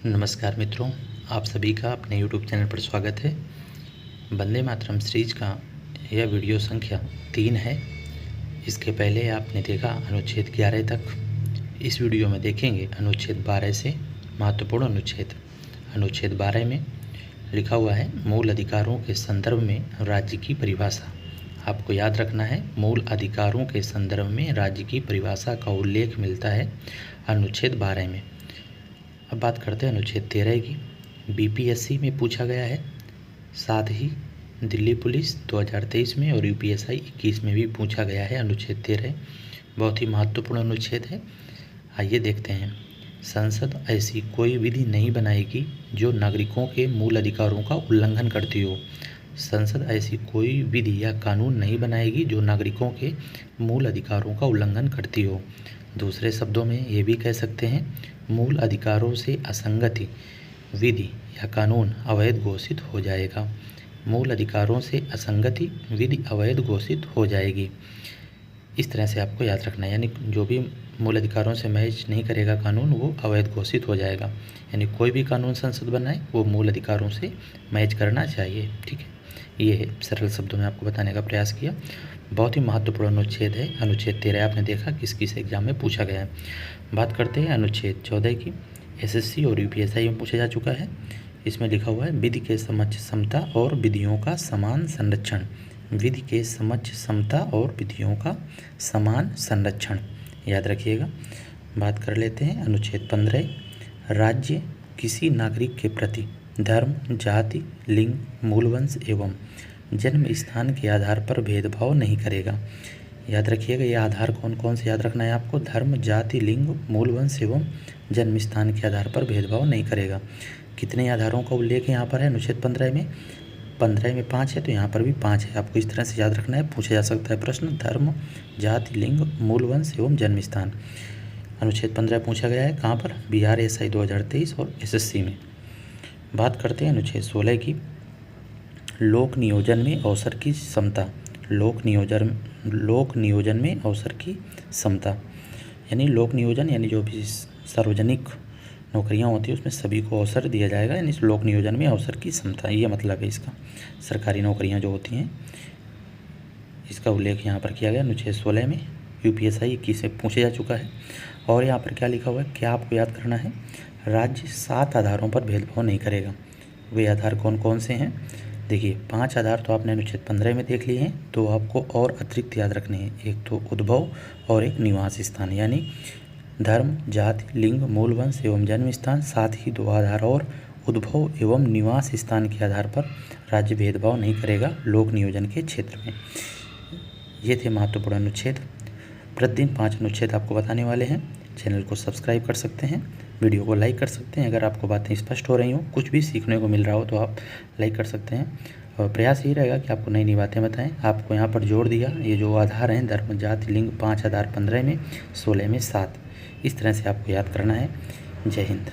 नमस्कार मित्रों, आप सभी का अपने YouTube चैनल पर स्वागत है। वंदे मातरम सीरीज का यह वीडियो संख्या 3 है। इसके पहले आपने देखा अनुच्छेद 11 तक। इस वीडियो में देखेंगे अनुच्छेद 12 से महत्वपूर्ण अनुच्छेद। अनुच्छेद 12 में लिखा हुआ है मूल अधिकारों के संदर्भ में राज्य की परिभाषा। आपको याद रखना है, मूल अधिकारों के संदर्भ में राज्य की परिभाषा का उल्लेख मिलता है अनुच्छेद 12 में। अब बात करते हैं अनुच्छेद 13 की। बीपीएससी में पूछा गया है, साथ ही दिल्ली पुलिस 2023 में और यूपीएससी 21 में भी पूछा गया है। अनुच्छेद 13 बहुत ही महत्वपूर्ण अनुच्छेद है। आइए देखते हैं। संसद ऐसी कोई विधि नहीं बनाएगी जो नागरिकों के मूल अधिकारों का उल्लंघन करती हो। संसद ऐसी कोई विधि या कानून नहीं बनाएगी जो नागरिकों के मूल अधिकारों का उल्लंघन करती हो। दूसरे शब्दों में ये भी कह सकते हैं, मूल अधिकारों से असंगति विधि या कानून अवैध घोषित हो जाएगा। मूल अधिकारों से असंगति विधि अवैध घोषित हो जाएगी। इस तरह से आपको याद रखना है, यानी जो भी मूल अधिकारों से मैच नहीं करेगा कानून, वो अवैध घोषित हो जाएगा। यानी कोई भी कानून संसद बनाए वो मूल अधिकारों से मैच करना चाहिए। ठीक है, ये है, सरल शब्दों में आपको बताने का प्रयास किया। बहुत ही महत्वपूर्ण अनुच्छेद है। अनुच्छेद 13 आपने देखा किस किस एग्जाम में पूछा गया है। बात करते हैं अनुच्छेद 14 की। एसएससी और यूपीएससी में पूछा जा चुका है। इसमें लिखा हुआ है विधि के समक्ष समता और विधियों का समान संरक्षण। विधि के समक्ष समता और विधियों का समान संरक्षण, याद रखिएगा। बात कर लेते हैं अनुच्छेद 15। राज्य किसी नागरिक के प्रति धर्म, जाति, लिंग, मूलवंश एवं जन्म स्थान के आधार पर भेदभाव नहीं करेगा। याद रखिएगा, ये आधार कौन कौन से याद रखना है आपको। धर्म, जाति, लिंग, मूलवंश एवं जन्म स्थान के आधार पर भेदभाव नहीं करेगा। कितने आधारों का उल्लेख यहाँ पर है अनुच्छेद 15 में? 15 में 5 है, तो यहाँ पर भी 5 है। आपको इस तरह से याद रखना है, पूछा जा सकता है प्रश्न। धर्म, जाति, लिंग, मूलवंश एवं जन्म स्थान। अनुच्छेद 15 पूछा गया है कहाँ पर? BRSI 2023 और एसएससी में। बात करते हैं अनुच्छेद 16 की। लोक नियोजन में अवसर की समता। लोक नियोजन में अवसर की समता, यानी लोक नियोजन यानी जो भी सार्वजनिक नौकरियां होती है उसमें सभी को अवसर दिया जाएगा, यानी लोक नियोजन में अवसर की समता, ये मतलब है इसका। सरकारी नौकरियां जो होती हैं इसका उल्लेख यहाँ पर किया गया अनुच्छेद 16 में। यूपीएससी 21 से पूछा जा चुका है। और यहाँ पर क्या लिखा हुआ है, क्या आपको याद करना है? राज्य 7 आधारों पर भेदभाव नहीं करेगा। वे आधार कौन कौन से हैं? देखिए, 5 आधार तो आपने अनुच्छेद 15 में देख लिए हैं, तो आपको और अतिरिक्त याद रखने हैं। एक तो उद्भव और एक निवास स्थान, यानी धर्म, जाति, लिंग, मूलवंश एवं जन्म स्थान, साथ ही 2 आधार और उद्भव एवं निवास स्थान के आधार पर राज्य भेदभाव नहीं करेगा लोक नियोजन के क्षेत्र में। ये थे महत्वपूर्ण अनुच्छेद। प्रतिदिन 5 अनुच्छेद आपको बताने वाले हैं। चैनल को सब्सक्राइब कर सकते हैं, वीडियो को लाइक कर सकते हैं। अगर आपको बातें स्पष्ट हो रही हो, कुछ भी सीखने को मिल रहा हो, तो आप लाइक कर सकते हैं। और प्रयास यही रहेगा कि आपको नई नई बातें बताएं। आपको यहाँ पर जोड़ दिया, ये जो आधार हैं धर्म, जाति, लिंग, 5 आधार 15 में, 16 में 7, इस तरह से आपको याद करना है। जय हिंद।